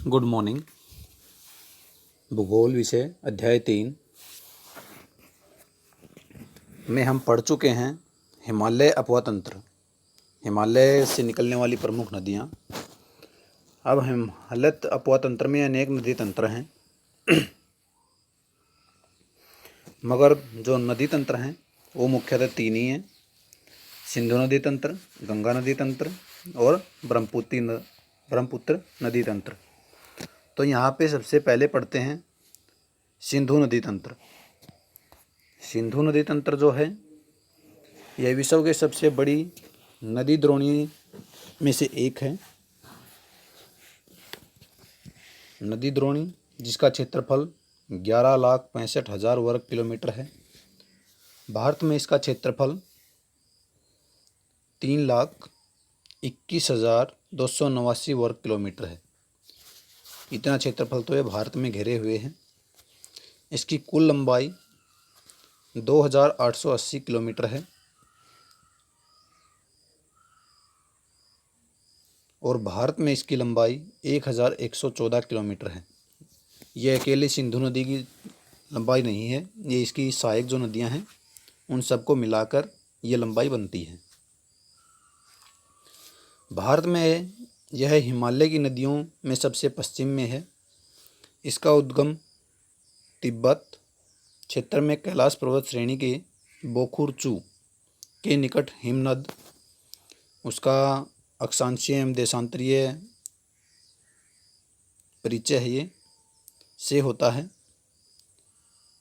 Good morning. भूगोल विषय अध्याय 3 में हम पढ़ चुके हैं हिमालय अपवातंत्र, हिमालय से निकलने वाली प्रमुख नदियाँ। अब हिमालय अपवातंत्र में अनेक नदी तंत्र हैं, मगर जो नदी तंत्र हैं वो मुख्यतः 3 ही हैं: सिंधु नदी तंत्र, गंगा नदी तंत्र और ब्रह्मपुत्र नदी तंत्र। तो यहाँ पे सबसे पहले पढ़ते हैं सिंधु नदी तंत्र। सिंधु नदी तंत्र जो है यह विश्व के सबसे बड़ी नदी द्रोणी में से एक है। नदी द्रोणी जिसका क्षेत्रफल 11,65,000 वर्ग किलोमीटर है। भारत में इसका क्षेत्रफल 3,21,289 वर्ग किलोमीटर है। इतना क्षेत्रफल तो ये भारत में घिरे हुए हैं। इसकी कुल लंबाई 2,880 किलोमीटर है और भारत में इसकी लंबाई 1,114 किलोमीटर है। यह अकेले सिंधु नदी की लंबाई नहीं है, ये इसकी सहायक जो नदियां हैं उन सबको मिलाकर ये लंबाई बनती है। भारत में यह हिमालय की नदियों में सबसे पश्चिम में है। इसका उद्गम तिब्बत क्षेत्र में कैलाश पर्वत श्रेणी के बोखुरचू के निकट हिमनद, उसका अक्षांशीय एवं देशांतरीय परिचय है ये, से होता है,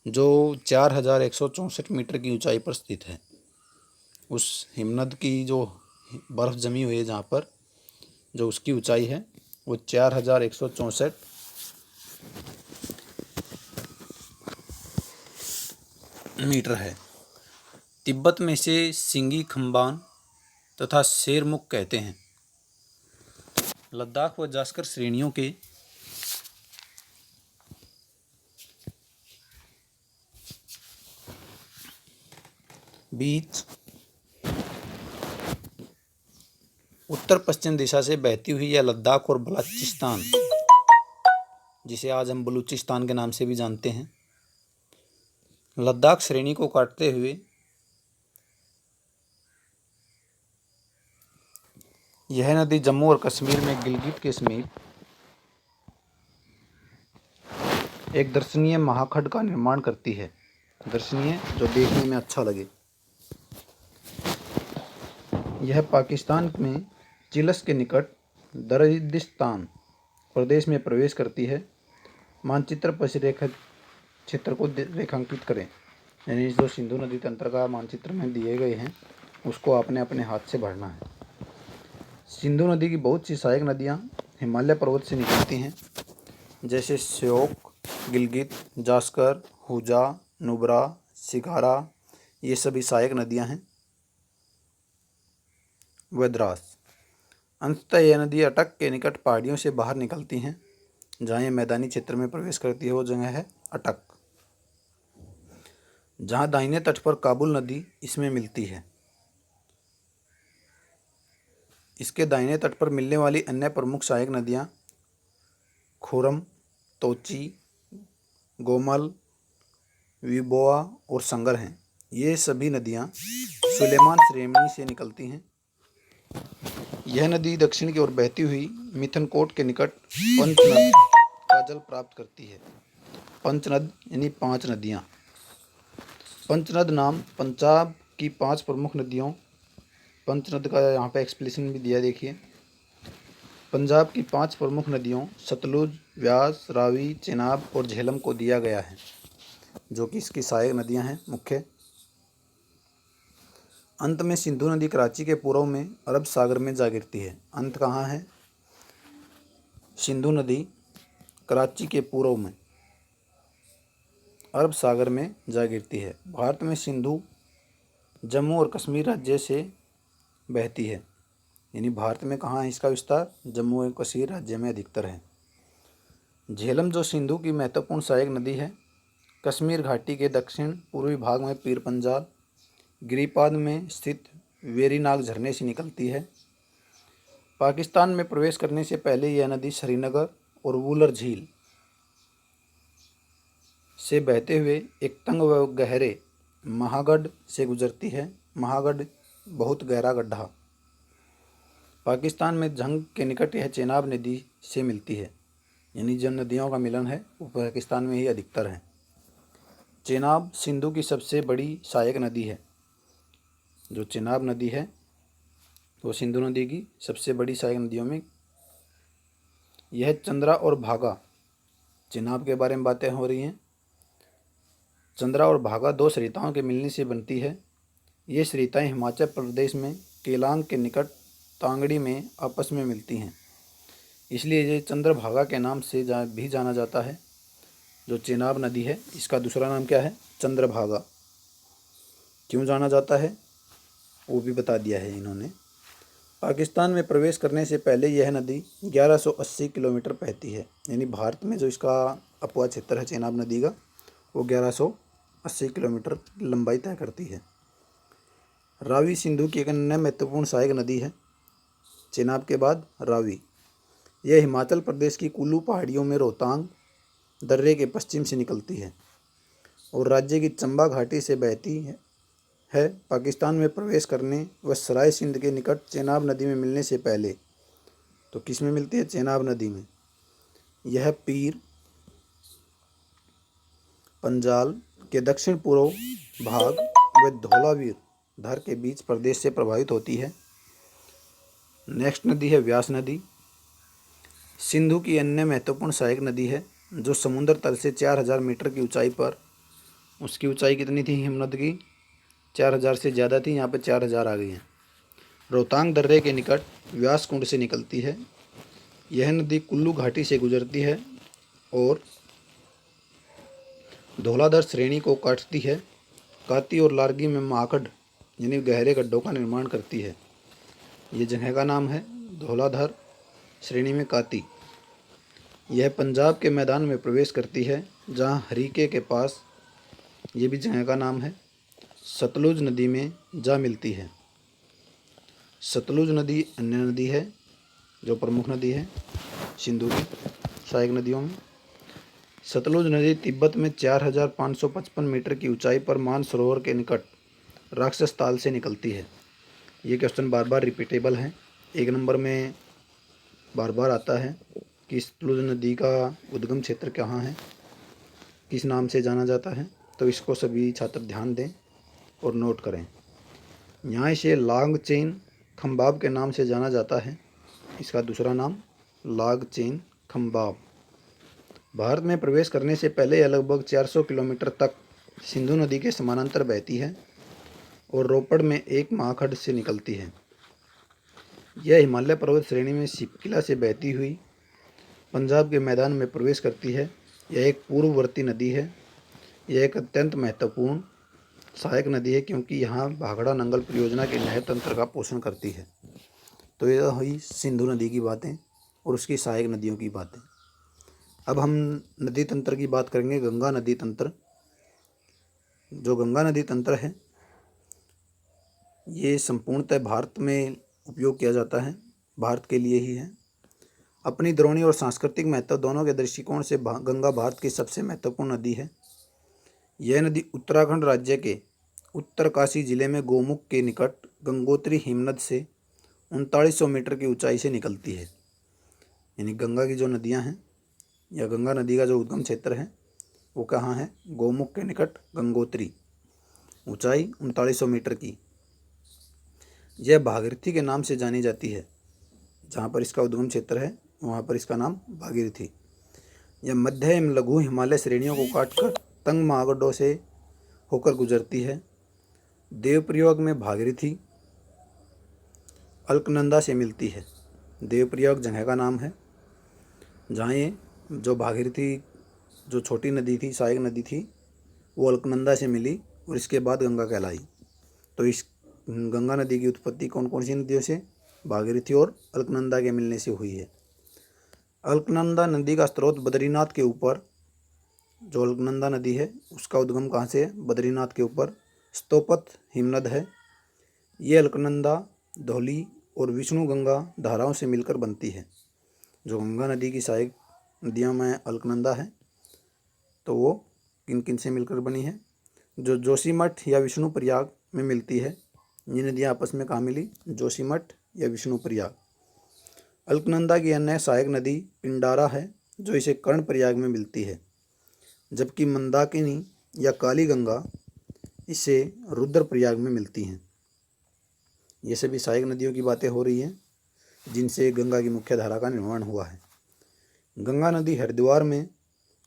जो 4,164 मीटर की ऊंचाई पर स्थित है। उस हिमनद की जो बर्फ़ जमी हुई है जहाँ पर, जो उसकी ऊंचाई है वो 4,164 मीटर है। तिब्बत में इसे सिंगी खम्बान तथा शेरमुख कहते हैं। लद्दाख व जास्कर श्रेणियों के बीच उत्तर पश्चिम दिशा से बहती हुई यह लद्दाख और बलूचिस्तान, जिसे आज हम बलूचिस्तान के नाम से भी जानते हैं, लद्दाख श्रेणी को काटते हुए यह नदी जम्मू और कश्मीर में गिलगित के समीप एक दर्शनीय महाखंड का निर्माण करती है। दर्शनीय जो देखने में अच्छा लगे। यह पाकिस्तान में चिल्स के निकट दरदिस्तान प्रदेश में प्रवेश करती है। मानचित्र पर रेखा क्षेत्र को रेखांकित करें, यानी जो सिंधु नदी तंत्र का मानचित्र में दिए गए हैं उसको आपने अपने हाथ से भरना है। सिंधु नदी की बहुत सी सहायक नदियाँ हिमालय पर्वत से निकलती हैं, जैसे श्योक, गिलगित, जास्कर, हुजा, नुब्रा, शिगारा, ये सभी सहायक नदियाँ हैं। व द्रास। अंततः यह नदी अटक के निकट पहाड़ियों से बाहर निकलती हैं। जहाँ ये मैदानी क्षेत्र में प्रवेश करती है वो जगह है अटक, जहाँ दाहिने तट पर काबुल नदी इसमें मिलती है। इसके दाहिने तट पर मिलने वाली अन्य प्रमुख सहायक नदियाँ खुरम, तोची, गोमल, विबोआ और संगर हैं। ये सभी नदियाँ सुलेमान श्रेणी से निकलती हैं। यह नदी दक्षिण की ओर बहती हुई मिथनकोट के निकट पंचनद का जल प्राप्त करती है। पंचनद यानी 5 नदियाँ। पंचनद नाम पंजाब की 5 प्रमुख नदियों, पंचनद का यहाँ पे एक्सप्लेनेशन भी दिया, देखिए। पंजाब की 5 प्रमुख नदियों सतलुज, व्यास, रावी, चेनाब और झेलम को दिया गया है, जो कि इसकी सहायक नदियाँ हैं मुख्य। अंत में सिंधु नदी कराची के पूर्व में अरब सागर में जा गिरती है। अंत कहाँ है? सिंधु नदी कराची के पूर्व में अरब सागर में जा गिरती है। भारत में सिंधु जम्मू और कश्मीर राज्य से बहती है, यानी भारत में कहाँ है इसका विस्तार? जम्मू और कश्मीर राज्य में अधिकतर है। झेलम जो सिंधु की महत्वपूर्ण सहायक नदी है, कश्मीर घाटी के दक्षिण पूर्वी भाग में पीर पंजाल गिरिपाद में स्थित वेरीनाग झरने से निकलती है। पाकिस्तान में प्रवेश करने से पहले यह नदी श्रीनगर और वूलर झील से बहते हुए एक तंग व गहरे महागढ़ से गुजरती है। महागढ़ बहुत गहरा गड्ढा। पाकिस्तान में झंग के निकट यह चेनाब नदी से मिलती है, यानी जो नदियों का मिलन है वो पाकिस्तान में ही अधिकतर है। चेनाब सिंधु की सबसे बड़ी सहायक नदी है। जो चेनाब नदी है वो सिंधु नदी की सबसे बड़ी सहायक नदियों में। यह चंद्रा और भागा, चेनाब के बारे में बातें हो रही हैं। चंद्रा और भागा दो सरिताओं के मिलने से बनती है। ये सरिताएं हिमाचल प्रदेश में केलांग के निकट तांगड़ी में आपस में मिलती हैं, इसलिए ये चंद्रभागा के नाम से भी जाना जाता है। जो चेनाब नदी है इसका दूसरा नाम क्या है? चंद्रभागा। क्यों जाना जाता है वो भी बता दिया है इन्होंने। पाकिस्तान में प्रवेश करने से पहले यह नदी 1180 किलोमीटर बहती है, यानी भारत में जो इसका अपवा क्षेत्र है चेनाब नदी का वो 1180 किलोमीटर लंबाई तय करती है। रावी सिंधु की एक अन्य महत्वपूर्ण सहायक नदी है। चेनाब के बाद रावी। यह हिमाचल प्रदेश की कुल्लू पहाड़ियों में रोहतांग दर्रे के पश्चिम से निकलती है और राज्य की चंबा घाटी से बहती है। पाकिस्तान में प्रवेश करने व सराय सिंध के निकट चेनाब नदी में मिलने से पहले, तो किस में मिलती है? चेनाब नदी में। यह पीर पंजाल के दक्षिण पूर्व भाग व धौलावीर धर के बीच प्रदेश से प्रभावित होती है। नेक्स्ट नदी है व्यास नदी। सिंधु की अन्य महत्वपूर्ण सहायक नदी है जो समुद्र तल से 4000 मीटर की ऊंचाई पर, उसकी ऊंचाई कितनी थी हिमनद की? 4000 से ज़्यादा थी, यहाँ पे 4000 आ गई है। रोहतांग दर्रे के निकट व्यास कुंड से निकलती है। यह नदी कुल्लू घाटी से गुजरती है और धौलाधर श्रेणी को काटती है। काती और लारगी में माकड़ यानी गहरे गड्ढों का निर्माण करती है। ये जगह का नाम है धौलाधर श्रेणी में काती। यह पंजाब के मैदान में प्रवेश करती है जहाँ हरीके के पास, ये भी जगह का नाम है, सतलुज नदी में जा मिलती है। सतलुज नदी अन्य नदी है जो प्रमुख नदी है सिंधु की सहायक नदियों में। सतलुज नदी तिब्बत में 4555 मीटर की ऊंचाई पर मानसरोवर के निकट राक्षस ताल से निकलती है। ये क्वेश्चन बार बार रिपीटेबल है, 1 नंबर में बार बार आता है कि सतलुज नदी का उद्गम क्षेत्र कहाँ है, किस नाम से जाना जाता है। तो इसको सभी छात्र ध्यान दें और नोट करें। यहाँ इसे लांगचेन खम्बाब के नाम से जाना जाता है। इसका दूसरा नाम लांगचेन खम्बाब। भारत में प्रवेश करने से पहले यह लगभग 400 किलोमीटर तक सिंधु नदी के समानांतर बहती है और रोपड़ में एक महाखड्ड से निकलती है। यह हिमालय पर्वत श्रेणी में शिपकिला से बहती हुई पंजाब के मैदान में प्रवेश करती है। यह एक पूर्ववर्ती नदी है। यह एक अत्यंत महत्वपूर्ण सहायक नदी है क्योंकि यहाँ भाखड़ा नंगल परियोजना के नहर तंत्र का पोषण करती है। तो यह हुई सिंधु नदी की बातें और उसकी सहायक नदियों की बातें। अब हम नदी तंत्र की बात करेंगे, गंगा नदी तंत्र। जो गंगा नदी तंत्र है ये संपूर्णतः भारत में उपयोग किया जाता है, भारत के लिए ही है। अपनी द्रोणी और सांस्कृतिक महत्व दोनों के दृष्टिकोण से गंगा भारत की सबसे महत्वपूर्ण नदी है। यह नदी उत्तराखंड राज्य के उत्तरकाशी जिले में गोमुख के निकट गंगोत्री हिमनद से 3900 मीटर की ऊंचाई से निकलती है। यानी गंगा की जो नदियां हैं या गंगा नदी का जो उद्गम क्षेत्र है वो कहाँ है? गोमुख के निकट गंगोत्री, ऊंचाई 3900 मीटर की। यह भागीरथी के नाम से जानी जाती है। जहाँ पर इसका उद्गम क्षेत्र है वहाँ पर इसका नाम भागीरथी। यह मध्य एवं लघु हिमालय श्रेणियों को काटकर तंग महागड्ढों से होकर गुजरती है। देवप्रयाग में भागीरथी अलकनंदा से मिलती है। देवप्रयाग जगह का नाम है जहाँ ये जो भागीरथी जो छोटी नदी थी, सहायक नदी थी, वो अलकनंदा से मिली और इसके बाद गंगा कहलाई। तो इस गंगा नदी की उत्पत्ति कौन कौन सी नदियों से? भागीरथी और अलकनंदा के मिलने से हुई है। अलकनंदा नदी का स्रोत बद्रीनाथ के ऊपर, जो अलकनंदा नदी है उसका उद्गम कहाँ से है? बद्रीनाथ के ऊपर स्तोपत हिमनद है। ये अलकनंदा, धौली और विष्णु गंगा धाराओं से मिलकर बनती है। जो गंगा नदी की सहायक नदियों में अलकनंदा है, तो वो किन किन से मिलकर बनी है? जो जोशीमठ या विष्णुप्रयाग में मिलती है। ये नदियाँ आपस में कहाँ मिली? जोशीमठ या विष्णुप्रयाग। अलकनंदा की अन्य सहायक नदी पिंडारा है, जो इसे कर्णप्रयाग में मिलती है, जबकि मंदाकिनी या काली गंगा इसे रुद्रप्रयाग में मिलती हैं। ये सभी सहायक नदियों की बातें हो रही हैं, जिनसे गंगा की मुख्य धारा का निर्माण हुआ है। गंगा नदी हरिद्वार में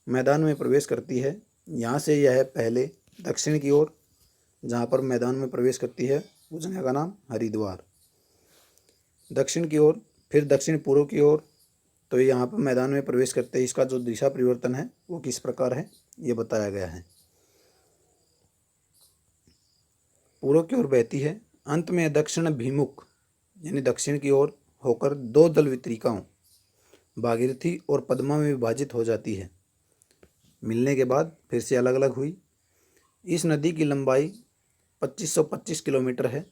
मैदान में प्रवेश करती है। यहाँ से यह पहले दक्षिण की ओर, जहाँ पर मैदान में प्रवेश करती है उस जगह का नाम हरिद्वार, दक्षिण की ओर, फिर दक्षिण पूर्व की ओर। तो यहाँ पर मैदान में प्रवेश करते ही इसका जो दिशा परिवर्तन है वो किस प्रकार है, ये बताया गया है। पूर्व की ओर बहती है, अंत में दक्षिण अभिमुख यानी दक्षिण की ओर होकर दो जल वितरिकाओं भागीरथी और पद्मा में विभाजित हो जाती है। मिलने के बाद फिर से अलग अलग हुई। इस नदी की लंबाई 2525 किलोमीटर है।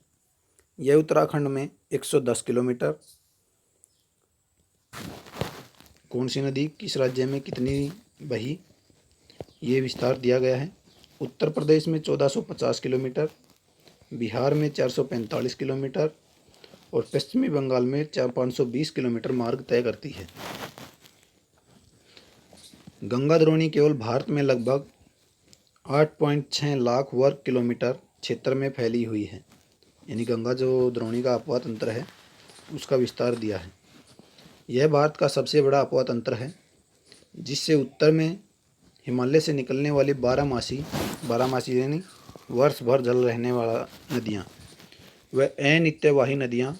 यह उत्तराखंड में 110 किलोमीटर। कौन सी नदी किस राज्य में कितनी बही, ये विस्तार दिया गया है। उत्तर प्रदेश में 1450 किलोमीटर, बिहार में 445 किलोमीटर और पश्चिमी बंगाल में 520 किलोमीटर मार्ग तय करती है। गंगा द्रोणी केवल भारत में लगभग 8.6 लाख वर्ग किलोमीटर क्षेत्र में फैली हुई है। यानी गंगा जो द्रोणी का अपवाद तंत्र है उसका विस्तार दिया है। यह भारत का सबसे बड़ा अपवाद तंत्र है, जिससे उत्तर में हिमालय से निकलने वाली बारहमासी यानी वर्ष भर जल रहने वाला नदियाँ व अनित्यवाही नदियाँ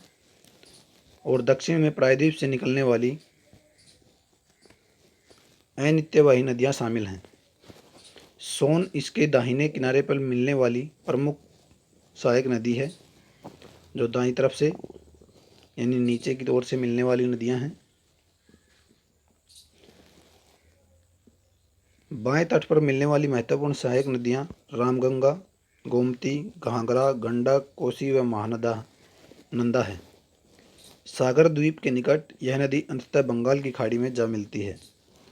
और दक्षिण में प्रायद्वीप से निकलने वाली अनित्यवाही नदियाँ शामिल हैं। सोन इसके दाहिने किनारे पर मिलने वाली प्रमुख सहायक नदी है। जो दाईं तरफ से यानी नीचे की ओर से मिलने वाली नदियाँ हैं। बाएं तट पर मिलने वाली महत्वपूर्ण सहायक नदियाँ रामगंगा, गोमती, घाघरा, गंडक, कोसी व महानंदा है। सागर द्वीप के निकट यह नदी अंततः बंगाल की खाड़ी में जा मिलती है।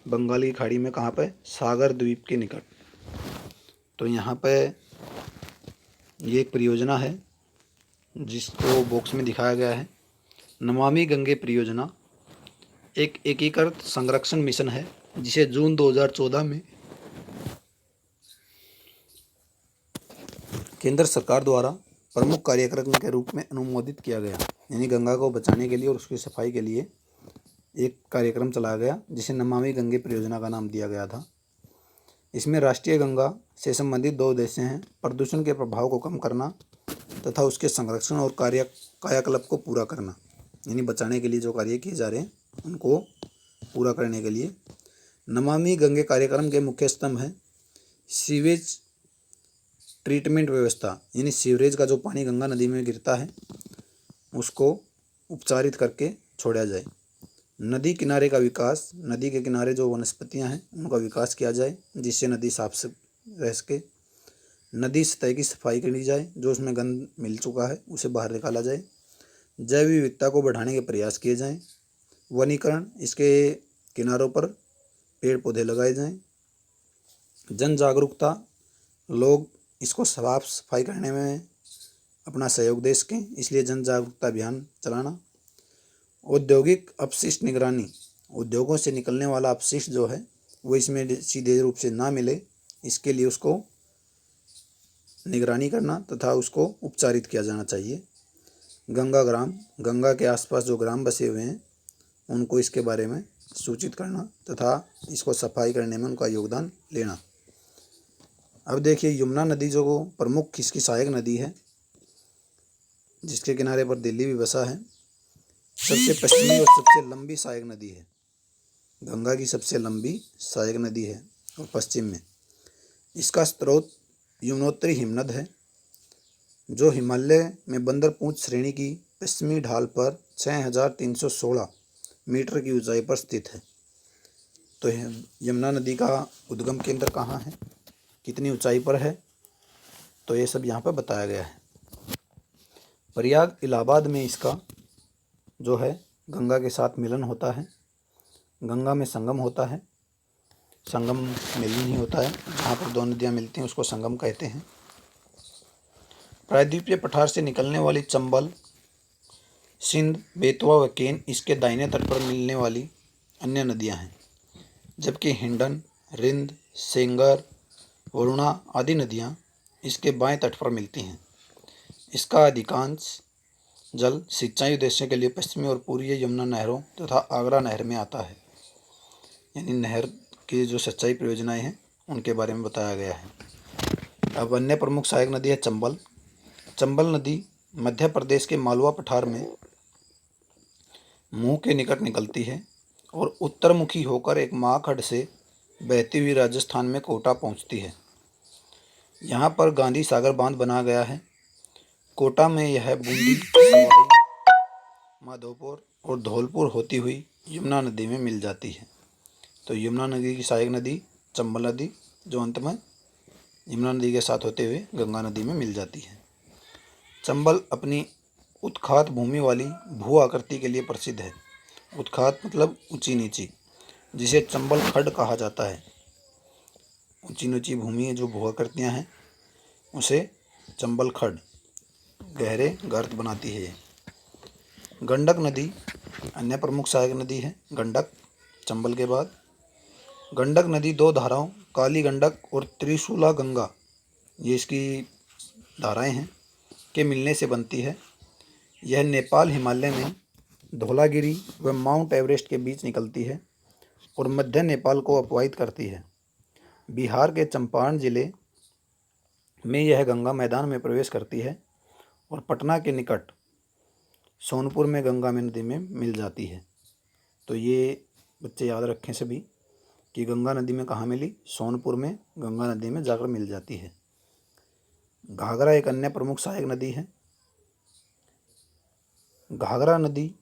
बंगाल की खाड़ी में कहाँ पे? सागर द्वीप के निकट। तो यहाँ पे ये एक परियोजना है जिसको बॉक्स में दिखाया गया है। नमामि गंगे परियोजना एक एकीकृत संरक्षण मिशन है, जिसे जून 2014 में केंद्र सरकार द्वारा प्रमुख कार्यक्रम के रूप में अनुमोदित किया गया। यानी गंगा को बचाने के लिए और उसकी सफाई के लिए एक कार्यक्रम चलाया गया, जिसे नमामि गंगे परियोजना का नाम दिया गया था। इसमें राष्ट्रीय गंगा से संबंधित 2 उद्देश्य हैं: प्रदूषण के प्रभाव को कम करना तथा उसके संरक्षण और कायाकल्प को पूरा करना। यानी बचाने के लिए जो कार्य किए जा रहे हैं उनको पूरा करने के लिए। नमामि गंगे कार्यक्रम के मुख्य स्तंभ हैं सीवेज ट्रीटमेंट व्यवस्था, यानी सीवरेज का जो पानी गंगा नदी में गिरता है उसको उपचारित करके छोड़ा जाए। नदी किनारे का विकास, नदी के किनारे जो वनस्पतियां हैं उनका विकास किया जाए, जिससे नदी साफ रह सके। नदी सतह की सफाई करी जाए, जो उसमें गंद मिल चुका है उसे बाहर निकाला जाए। जैव विविधता को बढ़ाने के प्रयास किए जाएं। वनीकरण, इसके किनारों पर पेड़ पौधे लगाए जाएं। जन जागरूकता, लोग इसको साफ सफाई करने में अपना सहयोग दे सकें, इसलिए जन जागरूकता अभियान चलाना। औद्योगिक अपशिष्ट निगरानी, उद्योगों से निकलने वाला अपशिष्ट जो है वो इसमें सीधे रूप से ना मिले, इसके लिए उसको निगरानी करना तथा उसको उपचारित किया जाना चाहिए। गंगा ग्राम, गंगा के आसपास जो ग्राम बसे हुए हैं उनको इसके बारे में सूचित करना तथा इसको सफाई करने में उनका योगदान लेना। अब देखिए, यमुना नदी जो प्रमुख इसकी सहायक नदी है, जिसके किनारे पर दिल्ली भी बसा है, सबसे पश्चिमी और सबसे लंबी सहायक नदी है। गंगा की सबसे लंबी सहायक नदी है और पश्चिम में। इसका स्रोत यमुनोत्री हिमनद है, जो हिमालय में बंदरपूंछ श्रेणी की पश्चिमी ढाल पर 6316 मीटर की ऊंचाई पर स्थित है। तो यमुना नदी का उद्गम केंद्र कहाँ है, कितनी ऊंचाई पर है, तो ये सब यहाँ पर बताया गया है। प्रयाग इलाहाबाद में इसका जो है गंगा के साथ मिलन होता है गंगा में संगम होता है, संगम मिलन नहीं होता है, जहाँ पर दो नदियाँ मिलती हैं उसको संगम कहते हैं। प्रायद्वीपीय पठार से निकलने वाली चंबल, सिंध, बेतवा व केन इसके दाहिने तट पर मिलने वाली अन्य नदियाँ हैं, जबकि हिंडन, रिंद, सेंगर, वरुणा आदि नदियाँ इसके बाएं तट पर मिलती हैं। इसका अधिकांश जल सिंचाई उद्देश्य के लिए पश्चिमी और पूर्वी यमुना नहरों तथा आगरा नहर में आता है। यानी नहर की जो सिंचाई परियोजनाएं हैं उनके बारे में बताया गया है। अब अन्य प्रमुख सहायक नदी है चंबल। चंबल नदी मध्य प्रदेश के मालवा पठार में मुंह के निकट निकलती है और उत्तरमुखी होकर एक महाखड्ड से बहती हुई राजस्थान में कोटा पहुंचती है। यहाँ पर गांधी सागर बांध बना गया है। कोटा में यह बूंदी, सवाई माधोपुर और धौलपुर होती हुई यमुना नदी में मिल जाती है। तो यमुना नदी की सहायक नदी चंबल नदी, जो अंत में यमुना नदी के साथ होते हुए गंगा नदी में मिल जाती है। चंबल अपनी उत्खात भूमि वाली भू आकृति के लिए प्रसिद्ध है। उत्खात मतलब ऊंची नीची, जिसे चंबल खड्ड कहा जाता है। ऊंची नीची भूमि जो भू आकृतियाँ हैं उसे चंबल खड्ड, गहरे गर्त बनाती है। गंडक नदी अन्य प्रमुख सहायक नदी है। गंडक चंबल के बाद। गंडक नदी दो धाराओं काली गंडक और त्रिशूला गंगा, ये इसकी धाराएं हैं, के मिलने से बनती है। यह नेपाल हिमालय में धौलागिरी व माउंट एवरेस्ट के बीच निकलती है और मध्य नेपाल को अपवाहित करती है। बिहार के चंपारण जिले में यह गंगा मैदान में प्रवेश करती है और पटना के निकट सोनपुर में गंगा में नदी में मिल जाती है। तो ये बच्चे याद रखें सभी कि गंगा नदी में कहाँ मिली, सोनपुर में गंगा नदी में जाकर मिल जाती है। घाघरा एक अन्य प्रमुख सहायक नदी है। घाघरा नदी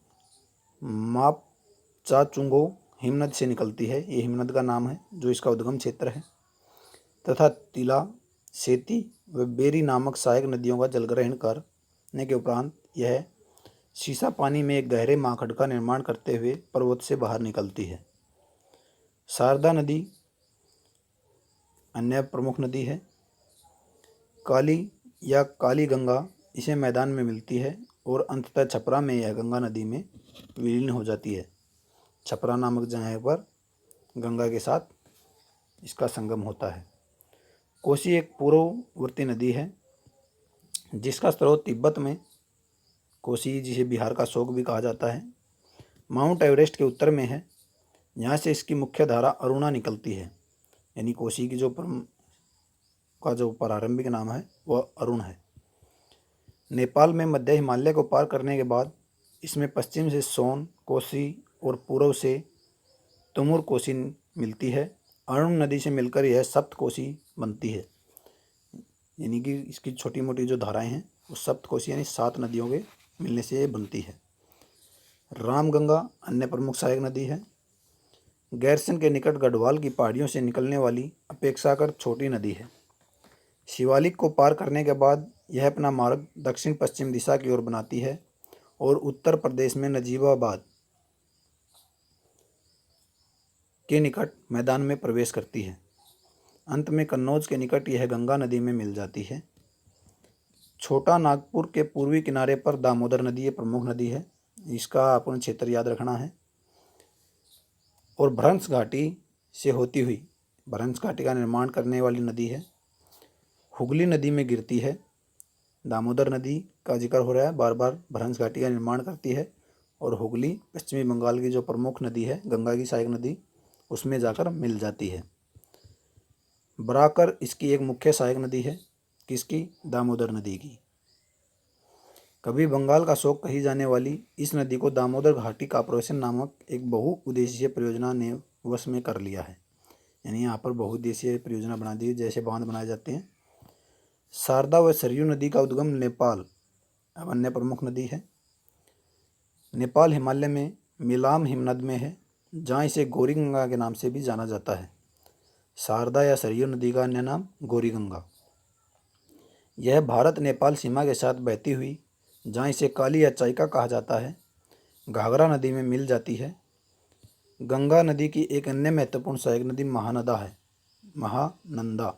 मापचाचुंगो हिमनद से निकलती है। ये हिमनद का नाम है जो इसका उद्गम क्षेत्र है, तथा तिला, सेती व बेरी नामक सहायक नदियों का जलग्रहण करने के उपरांत यह सीसा पानी में एक गहरे माखड़ का निर्माण करते हुए पर्वत से बाहर निकलती है। शारदा नदी अन्य प्रमुख नदी है। काली या काली गंगा इसे मैदान में मिलती है और अंततः छपरा में यह गंगा नदी में विलीन हो जाती है। छपरा नामक जगह पर गंगा के साथ इसका संगम होता है। कोसी एक पूर्ववर्ती नदी है जिसका स्रोत तिब्बत में, कोसी जिसे बिहार का शोक भी कहा जाता है, माउंट एवरेस्ट के उत्तर में है। यहाँ से इसकी मुख्य धारा अरुणा निकलती है। यानी कोसी की जो प्रारंभिक नाम है वह अरुण है। नेपाल में मध्य हिमालय को पार करने के बाद इसमें पश्चिम से सोन कोसी और पूर्व से तुमुर कोसी मिलती है। अरुण नदी से मिलकर यह सप्त कोसी बनती है। यानी कि इसकी छोटी मोटी जो धाराएं हैं वो सप्त कोसी यानी 7 नदियों के मिलने से ये बनती है। रामगंगा अन्य प्रमुख सहायक नदी है। गैरसन के निकट गढ़वाल की पहाड़ियों से निकलने वाली अपेक्षाकृत छोटी नदी है। शिवालिक को पार करने के बाद यह अपना मार्ग दक्षिण पश्चिम दिशा की ओर बनाती है और उत्तर प्रदेश में नजीबाबाद के निकट मैदान में प्रवेश करती है। अंत में कन्नौज के निकट यह गंगा नदी में मिल जाती है। छोटा नागपुर के पूर्वी किनारे पर दामोदर नदी ये प्रमुख नदी है। इसका अपन क्षेत्र याद रखना है। और भ्रंश घाटी से होती हुई, भ्रंश घाटी का निर्माण करने वाली नदी है, हुगली नदी में गिरती है। दामोदर नदी का जिक्र हो रहा है बार बार, भ्रंश घाटी का निर्माण करती है और हुगली पश्चिमी बंगाल की जो प्रमुख नदी है, गंगा की सहायक नदी, उसमें जाकर मिल जाती है। बराकर इसकी एक मुख्य सहायक नदी है। किसकी? दामोदर नदी की। कभी बंगाल का शोक कही जाने वाली इस नदी को दामोदर घाटी कॉर्पोरेशन नामक एक बहुउद्देशीय परियोजना ने वश में कर लिया है। यानी यहाँ पर बहुउद्देशीय परियोजना बना दी, जैसे बांध बनाए जाते हैं। शारदा व सरयू नदी का उद्गम नेपाल अब अन्य प्रमुख नदी है। नेपाल हिमालय में मिलाम हिमनद में है, जहाँ इसे गौरी गंगा के नाम से भी जाना जाता है। शारदा या सरयू नदी का अन्य नाम गौरी गंगा। यह भारत नेपाल सीमा के साथ बहती हुई, जहाँ इसे काली या चाइका कहा जाता है, घाघरा नदी में मिल जाती है। गंगा नदी की एक अन्य महत्वपूर्ण सहायक नदी महानदा है, महानंदा,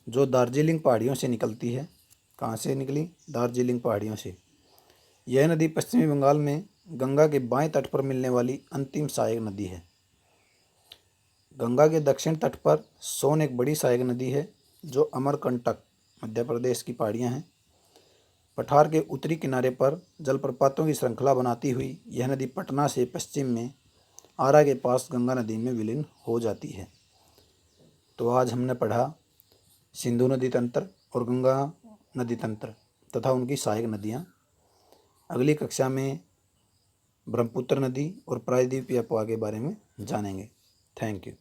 जो दार्जिलिंग पहाड़ियों से निकलती है। कहाँ से निकली? दार्जिलिंग पहाड़ियों से। यह नदी पश्चिमी बंगाल में गंगा के बाएं तट पर मिलने वाली अंतिम सहायक नदी है। गंगा के दक्षिण तट पर सोन एक बड़ी सहायक नदी है जो अमरकंटक, मध्य प्रदेश की पहाड़ियाँ हैं। पठार के उत्तरी किनारे पर जलप्रपातों की श्रृंखला बनाती हुई यह नदी पटना से पश्चिम में आरा के पास गंगा नदी में विलीन हो जाती है। तो आज हमने पढ़ा सिंधु नदी तंत्र और गंगा नदी तंत्र तथा उनकी सहायक नदियाँ। अगली कक्षा में ब्रह्मपुत्र नदी और प्रायद्वीपीय अपवाह के बारे में जानेंगे। Thank you.